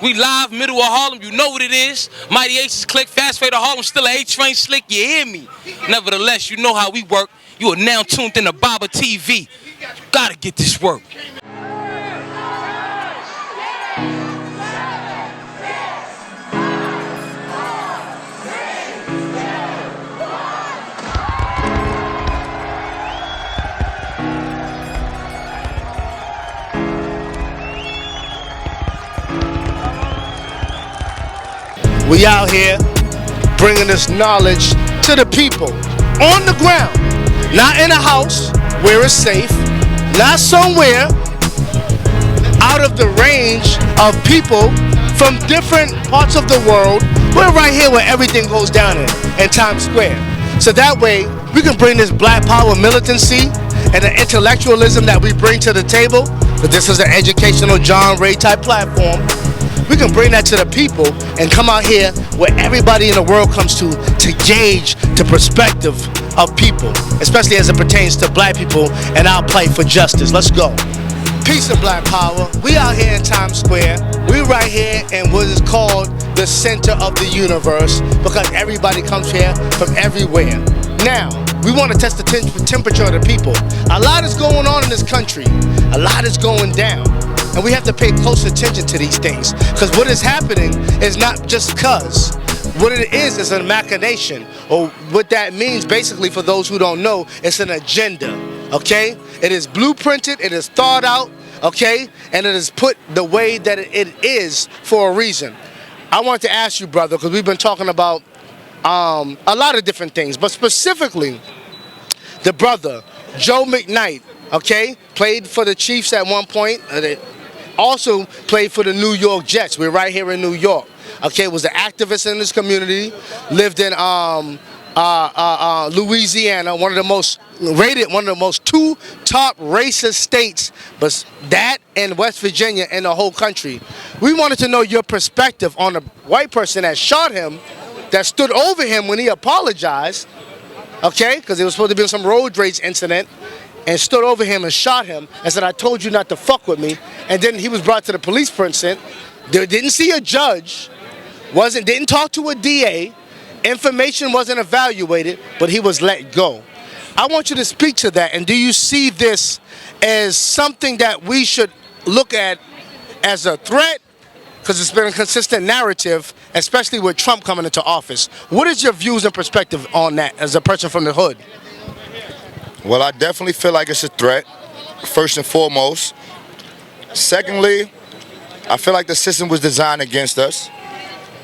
We live, middle of Harlem, you know what it is. Mighty Aces click, fast fade to Harlem, still a A-Train slick, you hear me? Nevertheless, you know how we work. You are now tuned in to Baba TV. You gotta get this work. We out here bringing this knowledge to the people on the ground, not in a house where it's safe, not somewhere out of the range of people from different parts of the world. We're right here where everything goes down in Times Square. So that way we can bring this black power militancy and the intellectualism that we bring to the table. But this is an educational John Ray type platform. We can bring that to the people and come out here where everybody in the world comes to gauge the perspective of people, especially as it pertains to black people and our plight for justice. Let's go. Peace and black power. We out here in Times Square. We right here in what is called the center of the universe because everybody comes here from everywhere. Now, we want to test the temperature of the people. A lot is going on in this country. A lot is going down. And we have to pay close attention to these things because what is happening is not just cause. What it is a machination, or what that means basically for those who don't know, it's an agenda, okay? It is blueprinted, it is thought out, okay? And it is put the way that it is for a reason. I want to ask you, brother, because we've been talking about a lot of different things, but specifically the brother, Joe McKnight, okay? Played for the Chiefs at one point. Also played for the New York Jets. We're right here in New York. Okay, was an activist in this community. Lived in Louisiana, one of the most two top racist states, but that and West Virginia in the whole country. We wanted to know your perspective on the white person that shot him, that stood over him when he apologized. Okay, because it was supposed to be some road rage incident. And stood over him and shot him and said, I told you not to fuck with me. And then he was brought to the police precinct. They didn't see a judge, didn't talk to a DA, information wasn't evaluated, but he was let go. I want you to speak to that, and do you see this as something that we should look at as a threat? Because it's been a consistent narrative, especially with Trump coming into office. What is your views and perspective on that as a person from the hood? Well, I definitely feel like it's a threat, first and foremost. Secondly, I feel like the system was designed against us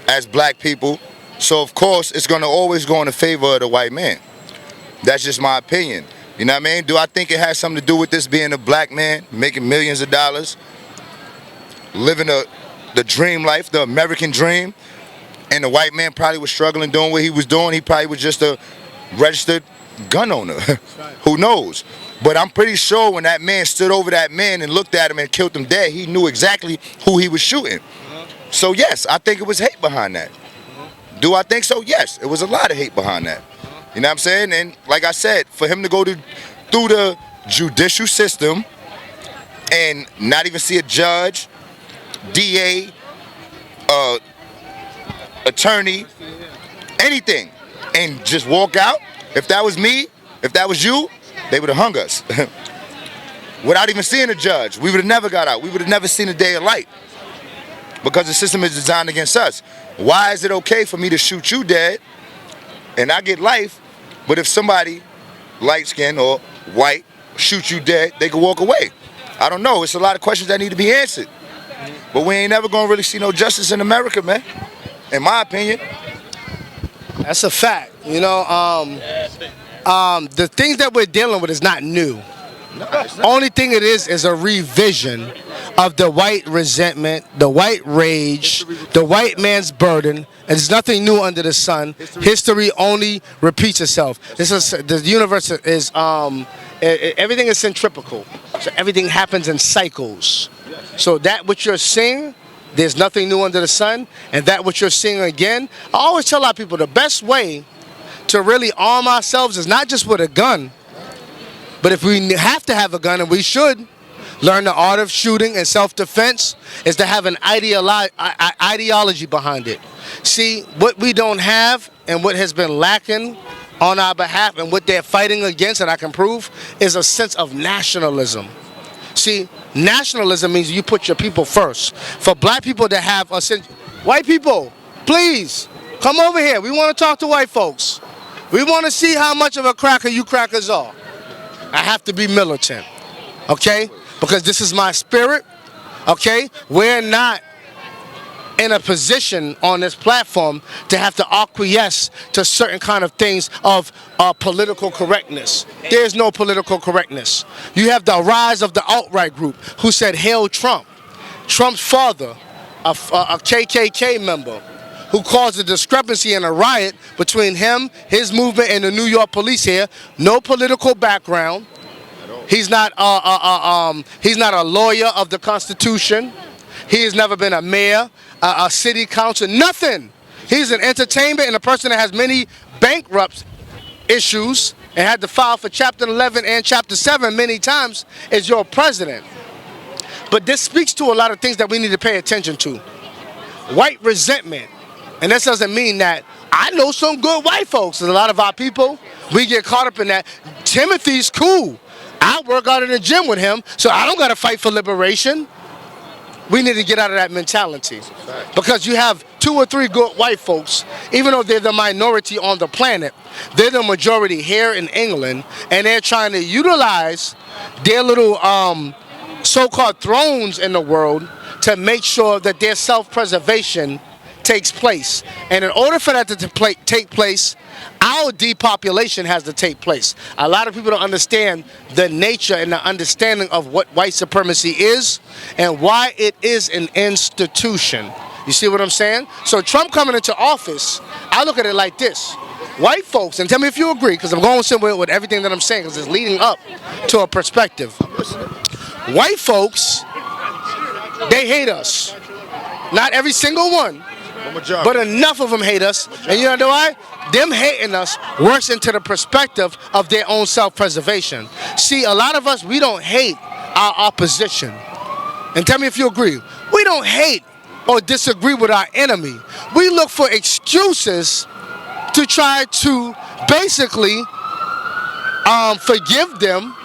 as black people. So, of course, it's going to always go in the favor of the white man. That's just my opinion. You know what I mean? Do I think it has something to do with this being a black man, making millions of dollars, living the dream life, the American dream, and the white man probably was struggling doing what he was doing? He probably was just a registered gun owner. Who knows? But I'm pretty sure when that man stood over that man and looked at him and killed him dead, he knew exactly who he was shooting. So yes, I think it was hate behind that. Do I think so? Yes, it was a lot of hate behind that. You know what I'm saying? And like I said, for him to go through the judicial system and not even see a judge, DA, attorney, anything, and just walk out. If that was me, if that was you, they would have hung us. Without even seeing a judge, we would have never got out. We would have never seen a day of light. Because the system is designed against us. Why is it okay for me to shoot you dead and I get life, but if somebody, light-skinned or white, shoot you dead, they can walk away? I don't know. It's a lot of questions that need to be answered. But we ain't never going to really see no justice in America, man, in my opinion. That's a fact. You know, the things that we're dealing with is not new. No, only thing it is a revision of the white resentment, the white rage, the white man's burden. And there's nothing new under the sun. History only repeats itself. The universe is everything is centripetal. So everything happens in cycles. So that which you're seeing, there's nothing new under the sun, and that what you're seeing again. I always tell our people the best way to really arm ourselves is not just with a gun, but if we have to have a gun, and we should, learn the art of shooting and self-defense, is to have an ideology behind it. See, what we don't have and what has been lacking on our behalf and what they're fighting against, and I can prove, is a sense of nationalism. See, nationalism means you put your people first. For black people to have a sense, white people, please, come over here. We want to talk to white folks. We want to see how much of a cracker you crackers are. I have to be militant, okay? Because this is my spirit, okay? We're not in a position on this platform to have to acquiesce to certain kind of things of political correctness. There's no political correctness. You have the rise of the alt-right group who said, "Hail Trump." Trump's father, a KKK member, who caused a discrepancy and a riot between him, his movement, and the New York police here. No political background. He's not a lawyer of the Constitution. He has never been a mayor, a city council, nothing. He's an entertainment and a person that has many bankrupt issues and had to file for Chapter 11 and Chapter 7 many times as your president. But this speaks to a lot of things that we need to pay attention to. White resentment. And this doesn't mean that I know some good white folks. And a lot of our people, we get caught up in that. Timothy's cool. I work out in the gym with him, so I don't got to fight for liberation. We need to get out of that mentality. Because you have 2 or 3 good white folks, even though they're the minority on the planet, they're the majority here in England, and they're trying to utilize their little so-called thrones in the world to make sure that their self-preservation takes place. And in order for that to take place, our depopulation has to take place. A lot of people don't understand the nature and the understanding of what white supremacy is and why it is an institution. You see what I'm saying? So Trump coming into office, I look at it like this. White folks, and tell me if you agree, because I'm going somewhere with everything that I'm saying, because it's leading up to a perspective. White folks, they hate us. Not every single one, but enough of them hate us. And you know why? Them hating us works into the perspective of their own self-preservation. See, a lot of us, we don't hate our opposition. And tell me if you agree. We don't hate or disagree with our enemy. We look for excuses to try to basically forgive them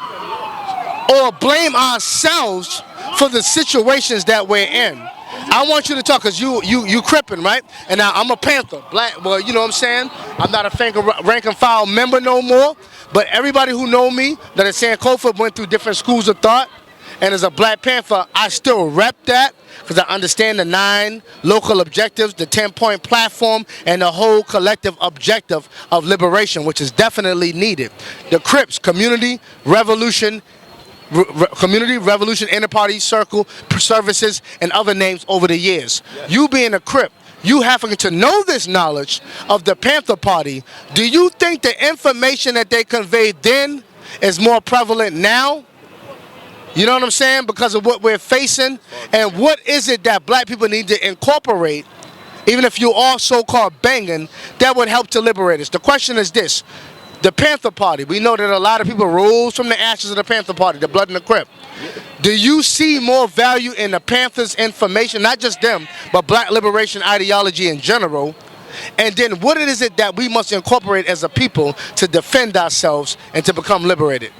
or blame ourselves for the situations that we're in. I want you to talk, because you Crippin', right? And now I'm a Panther. Black, well, you know what I'm saying? I'm not a rank and file member no more, but everybody who know me that at Sankofa went through different schools of thought, and as a Black Panther, I still rep that, because I understand the 9 local objectives, the 10-point platform, and the whole collective objective of liberation, which is definitely needed. The C.R.I.P.S, Community Revolution Inter-Party Circle Services, and other names over the years. Yes. You being a Crip, you having to know this knowledge of the Panther Party, do you think the information that they conveyed then is more prevalent now? You know what I'm saying? Because of what we're facing, and what is it that black people need to incorporate, even if you are so-called banging, that would help to liberate us? The question is this. The Panther Party, we know that a lot of people rose from the ashes of the Panther Party, the blood and the Crip. Do you see more value in the Panthers' information, not just them, but black liberation ideology in general? And then what is it that we must incorporate as a people to defend ourselves and to become liberated?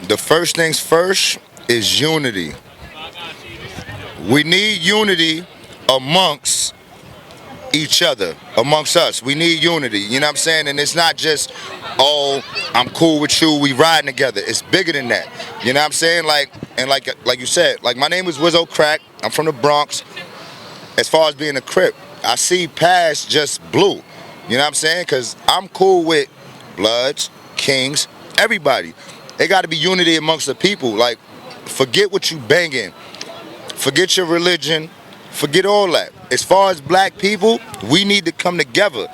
The first things first is unity. We need unity amongst each other, amongst us. We need unity, you know what I'm saying? And it's not just, oh, I'm cool with you, we riding together. It's bigger than that, you know what I'm saying? Like you said, like, my name is Wizzo Crack, I'm from the Bronx. As far as being a Crip, I see past just blue, you know what I'm saying? Because I'm cool with Bloods, Kings, everybody. There got to be unity amongst the people. Like, forget what you banging, forget your religion, forget all that. As far as black people, we need to come together.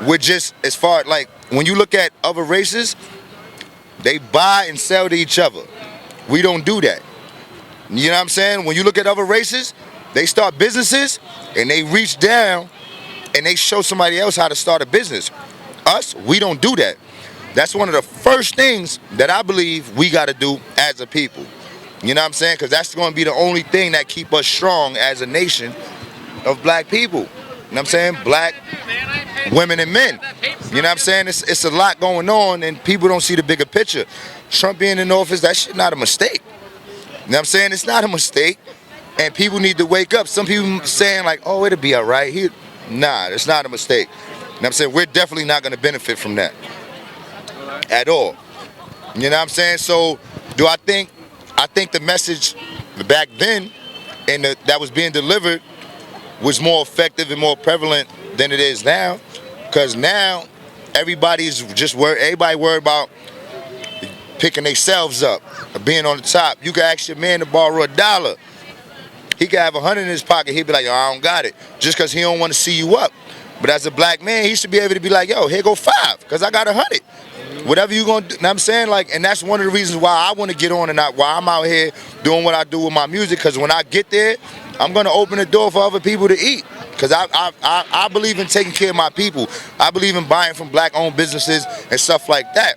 We're just, as far, like, when you look at other races, they buy and sell to each other. We don't do that. You know what I'm saying? When you look at other races, they start businesses and they reach down and they show somebody else how to start a business. Us, we don't do that. That's one of the first things that I believe we got to do as a people. You know what I'm saying? Because that's going to be the only thing that keep us strong as a nation of black people. You know what I'm saying? Black women and men. You know what I'm saying? It's a lot going on and people don't see the bigger picture. Trump being in office, that shit not a mistake. You know what I'm saying? It's not a mistake. And people need to wake up. Some people saying like, oh, it'll be all right. Nah, it's not a mistake. You know what I'm saying? We're definitely not going to benefit from that at all. You know what I'm saying? So I think the message back then and that was being delivered was more effective and more prevalent than it is now. Because now everybody's just everybody worried about picking themselves up, being on the top. You can ask your man to borrow $1. He could have 100 in his pocket. He'd be like, yo, I don't got it. Just because he don't want to see you up. But as a black man, he should be able to be like, yo, here go 5, because I got 100. Whatever you gonna do, know what I'm saying? Like, and that's one of the reasons why I want to get on and why I'm out here doing what I do with my music, because when I get there, I'm gonna open the door for other people to eat. Because I believe in taking care of my people. I believe in buying from black-owned businesses and stuff like that.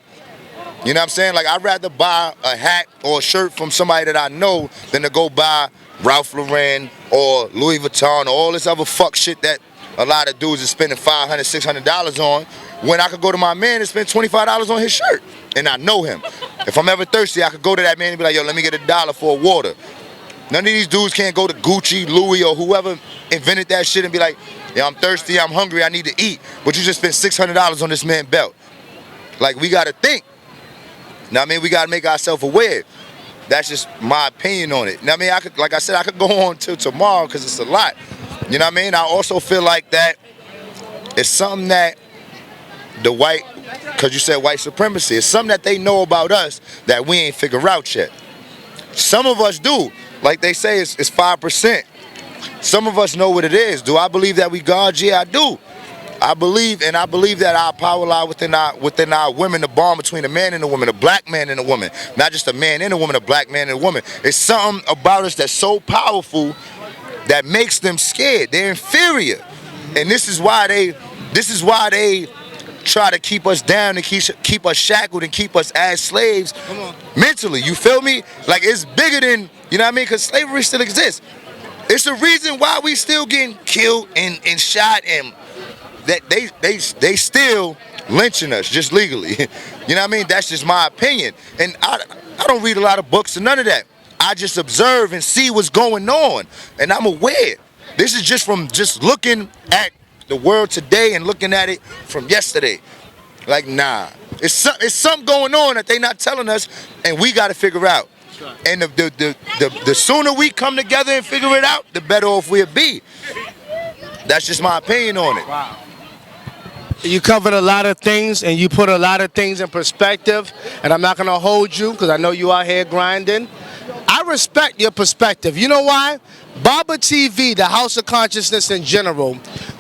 You know what I'm saying? Like, I'd rather buy a hat or a shirt from somebody that I know than to go buy Ralph Lauren or Louis Vuitton or all this other fuck shit that a lot of dudes are spending $500, $600 on, when I could go to my man and spend $25 on his shirt. And I know him. If I'm ever thirsty, I could go to that man and be like, yo, let me get $1 for a water. None of these dudes can't go to Gucci, Louis, or whoever invented that shit and be like, yo, I'm thirsty, I'm hungry, I need to eat. But you just spent $600 on this man's belt. Like, we gotta think. Now, I mean, we gotta make ourselves aware. That's just my opinion on it. Now, I mean, I could go on till tomorrow because it's a lot. You know what I mean? I also feel like that it's something that because you said white supremacy, it's something that they know about us that we ain't figure out yet. Some of us do. Like they say, it's 5%. Some of us know what it is. Do I believe that we gods? Yeah, I do. I believe that our power lies within our women, the bond between a man and a woman, a black man and a woman. Not just a man and a woman, a black man and a woman. It's something about us that's so powerful that makes them scared. They're inferior. And this is why they try to keep us down and keep us shackled and keep us as slaves mentally. You feel me? Like, it's bigger than, you know what I mean? Because slavery still exists. It's the reason why we still getting killed and shot, and that they still lynching us just legally. You know what I mean? That's just my opinion. And I don't read a lot of books and none of that. I just observe and see what's going on, and I'm aware. This is just from looking at the world today and looking at it from yesterday. Like, nah, it's something going on that they not telling us, and we got to figure out. And the sooner we come together and figure it out, the better off we'll be. That's just my opinion on it. Wow. You covered a lot of things and you put a lot of things in perspective, and I'm not going to hold you because I know you out here grinding. I respect your perspective. You know why? Baba TV, the House of Consciousness in general,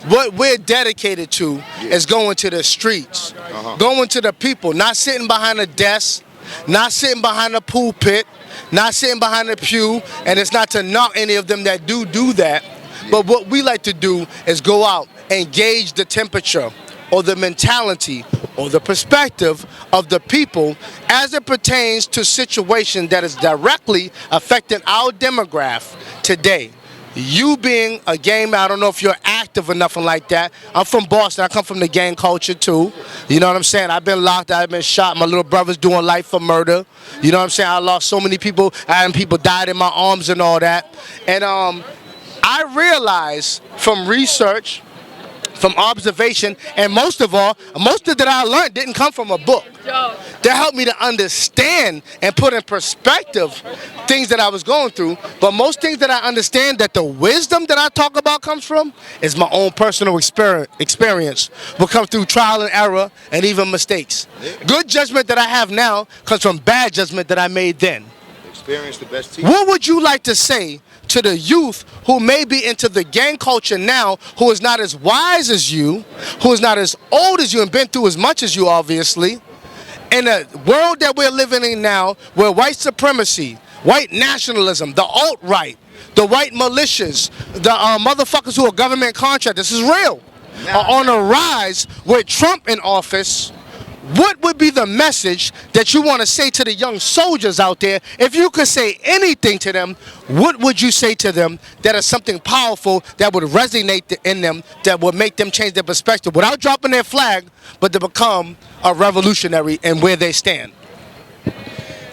what we're dedicated to is going to the streets, going to the people, not sitting behind a desk, not sitting behind a pulpit, not sitting behind a pew, and it's not to knock any of them that do that. But what we like to do is go out and gauge the temperature or the mentality or the perspective of the people as it pertains to situation that is directly affecting our demographic today. You being a game, I don't know if you're active or nothing like that. I'm from Boston. I come from the gang culture too. You know what I'm saying? I've been locked. I've been shot. My little brother's doing life for murder. You know what I'm saying? I lost so many people. People died in my arms and all that. And I realized from research, from observation, and most of all, most of that I learned didn't come from a book. That helped me to understand and put in perspective things that I was going through. But most things that I understand, that the wisdom that I talk about comes from, is my own personal experience. Will come through trial and error and even mistakes. Good judgment that I have now comes from bad judgment that I made then. Experience the best teacher. What would you like to say to the youth who may be into the gang culture now, who is not as wise as you, who is not as old as you and been through as much as you, obviously, in a world that we're living in now, where white supremacy, white nationalism, the alt-right, the white militias, the motherfuckers who are government contractors, this is real, are on a rise with Trump in office? what would be the message that you want to say to the young soldiers out there? If you could say anything to them, what would you say to them that is something powerful that would resonate in them, that would make them change their perspective without dropping their flag, but to become a revolutionary in where they stand?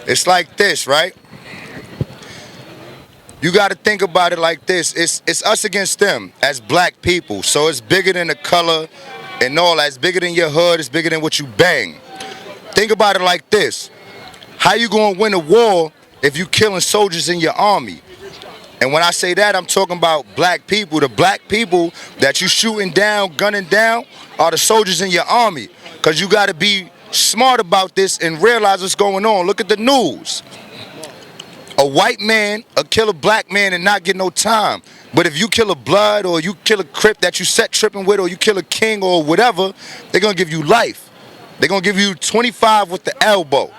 It's like this, right? You got to think about it like this. It's us against them as black people. So it's bigger than the color and all that. It's bigger than your hood. It's bigger than what you bang. Think about it like this. How you going to win a war if you killing soldiers in your army? And when I say that, I'm talking about black people. The black people that you shooting down, gunning down, are the soldiers in your army. Because you got to be smart about this and realize what's going on. Look at the news. A white man will kill a black man and not get no time. But if you kill a blood or you kill a Crip that you set tripping with, or you kill a king or whatever, they're going to give you life. They're going to give you 25 with the elbow.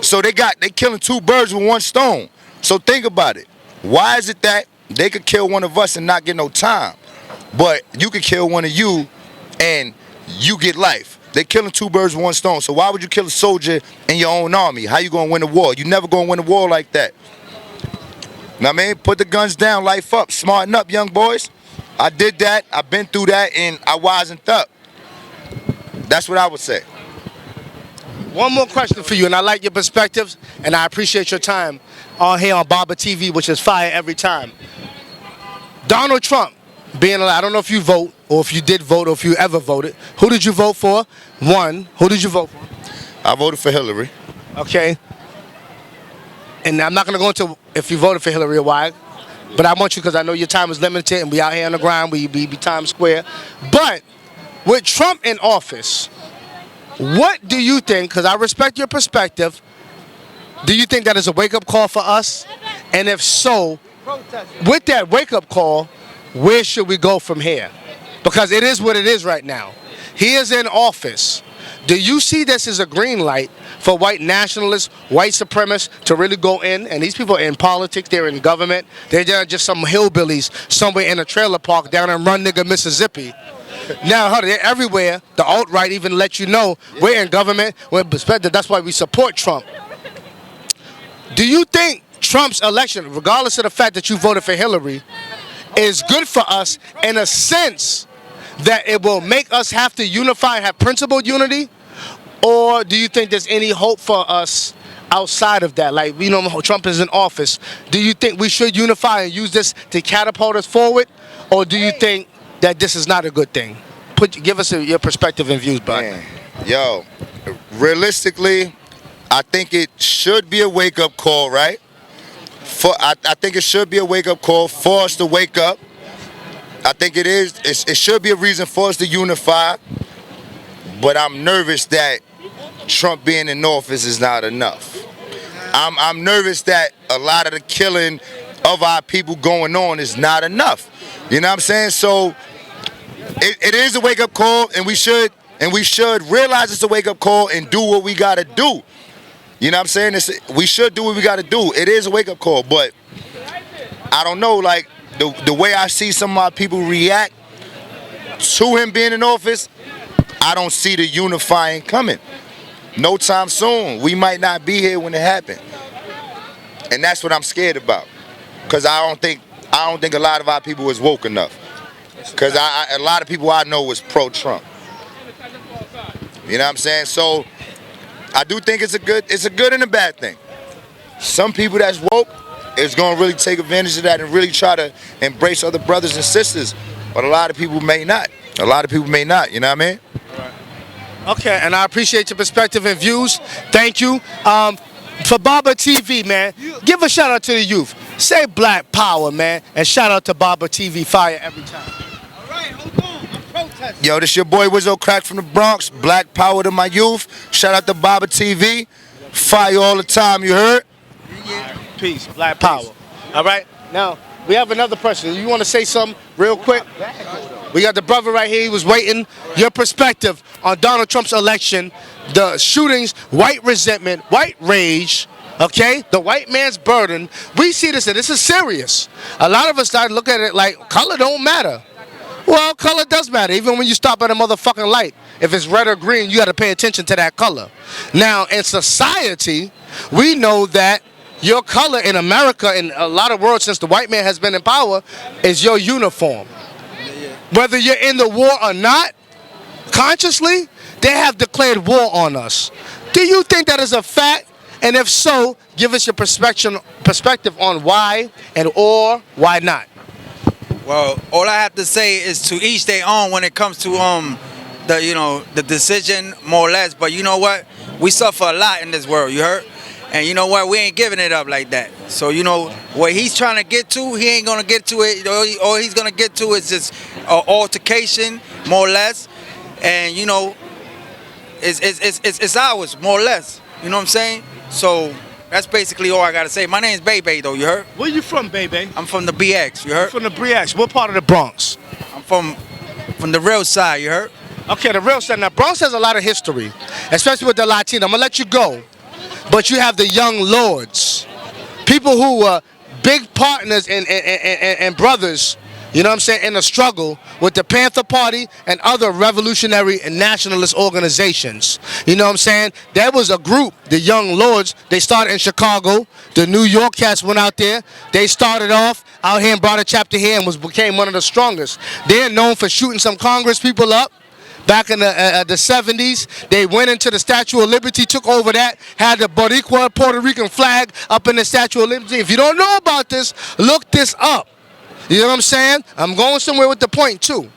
So they killing two birds with one stone. So think about it. Why is it that they could kill one of us and not get no time, but you could kill one of you and you get life? They're killing two birds with one stone. So why would you kill a soldier in your own army? How you going to win a war? You never going to win a war like that. Know what I mean? Put the guns down, life up, smarten up, young boys. I did that. I've been through that, and I wisened up. That's what I would say. One more question for you, and I like your perspectives, and I appreciate your time on here on Baba TV, which is fire every time. Donald Trump being alive, I don't know if you vote, or if you did vote, or if you ever voted. Who did you vote for? One, who did you vote for? I voted for Hillary. Okay. And I'm not going to go into if you voted for Hillary or why, but I want you, because I know your time is limited, and we out here on the grind, we be Times Square. But with Trump in office, what do you think, because I respect your perspective, do you think that is a wake-up call for us? And if so, with that wake-up call, where should we go from here? Because it is what it is right now. He is in office. Do you see this as a green light for white nationalists, white supremacists to really go in? And these people are in politics, they're in government. They're just some hillbillies somewhere in a trailer park down in Run Nigga, Mississippi. Now, they're everywhere. The alt-right even let you know we're in government, we're in perspective. That's why we support Trump. Do you think Trump's election, regardless of the fact that you voted for Hillary, is good for us in a sense that it will make us have to unify and have principled unity? Or do you think there's any hope for us outside of that? Like, you know, Trump is in office. Do you think we should unify and use this to catapult us forward? Or do you think that this is not a good thing? Give us your perspective and views, bud. Yo, realistically, I think it should be a wake-up call, right? I think it should be a wake-up call for us to wake up. I think it is. It should be a reason for us to unify. But I'm nervous that Trump being in office is not enough. I'm nervous that a lot of the killing of our people going on is not enough. You know what I'm saying? So it is a wake-up call, and we should realize it's a wake-up call and do what we gotta do. You know what I'm saying? We should do what we gotta do. It is a wake-up call, but I don't know, like the way I see some of my people react to him being in office, I don't see the unifying coming. No time soon. We might not be here when it happened. And that's what I'm scared about. Because I don't think a lot of our people is woke enough. Because a lot of people I know was pro-Trump. You know what I'm saying? So I do think it's a good and a bad thing. Some people that's woke is gonna really take advantage of that and really try to embrace other brothers and sisters. But a lot of people may not. You know what I mean? Okay, and I appreciate your perspective and views. Thank you. For Baba TV, man, give a shout out to the youth. Say Black Power, man, and shout out to Baba TV, fire every time. All right, hold on. Protest. Yo, this your boy Wizzo Crack from the Bronx. Black Power to my youth. Shout out to Baba TV. Fire all the time, you heard? Peace, Black Power. All right, now we have another person. You want to say something real quick? We got the brother right here. He was waiting. Your perspective on Donald Trump's election, the shootings, white resentment, white rage, okay? The white man's burden. We see this, and this is serious. A lot of us start looking at it like color don't matter. Well, color does matter. Even when you stop at a motherfucking light, if it's red or green, you got to pay attention to that color. Now, in society, we know that your color in America, in a lot of worlds since the white man has been in power, is your uniform. Whether you're in the war or not, consciously, they have declared war on us. Do you think that is a fact? And if so, give us your perspective on why and or why not. Well, all I have to say is to each their own when it comes to the decision, more or less. But you know what? We suffer a lot in this world, you heard? And you know what? We ain't giving it up like that. So you know what he's trying to get to, he ain't gonna get to it. All he's gonna get to is just altercation, more or less. And you know, it's ours, more or less. You know what I'm saying? So that's basically all I gotta say. My name's Bebe though, you heard? Where you from, baby? I'm from the BX, you heard? From the Bronx. What part of the Bronx? I'm from the real side, you heard? Okay, the real side. Now, Bronx has a lot of history, especially with the Latino. I'm gonna let you go, but you have the young lords, people who were big partners and brothers. You know what I'm saying? In the struggle with the Panther Party and other revolutionary and nationalist organizations. You know what I'm saying? There was a group, the Young Lords. They started in Chicago. The New York cats went out there. They started off out here and brought a chapter here and became one of the strongest. They're known for shooting some Congress people up. Back in the 70s, they went into the Statue of Liberty, took over that, had the Boricua, Puerto Rican flag up in the Statue of Liberty. If you don't know about this, look this up. You know what I'm saying? I'm going somewhere with the point too.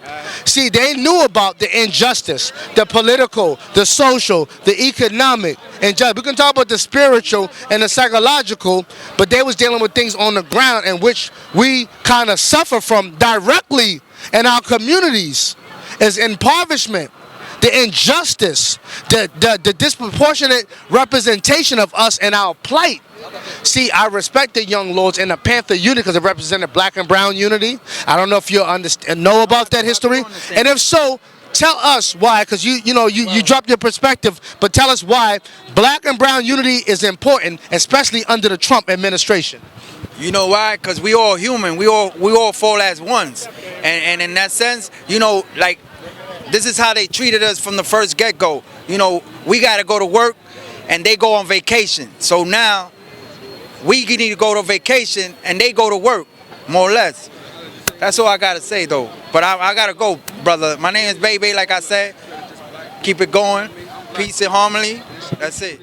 See, they knew about the injustice, the political, the social, the economic injustice. We can talk about the spiritual and the psychological, but they was dealing with things on the ground in which we kind of suffer from directly in our communities. Is impoverishment, the injustice, the disproportionate representation of us and our plight. See, I respect the Young Lords and the Panther unity because it represented black and brown unity. I don't know if you know about that history. And if so, tell us why, because you dropped your perspective, but tell us why black and brown unity is important, especially under the Trump administration. You know why? Because we all human. We all fall as ones. And in that sense, you know, like, this is how they treated us from the first get-go. You know, we got to go to work, and they go on vacation. So now, we need to go to vacation, and they go to work, more or less. That's all I got to say, though. But I got to go, brother. My name is Bebe, like I said. Keep it going. Peace and harmony. That's it.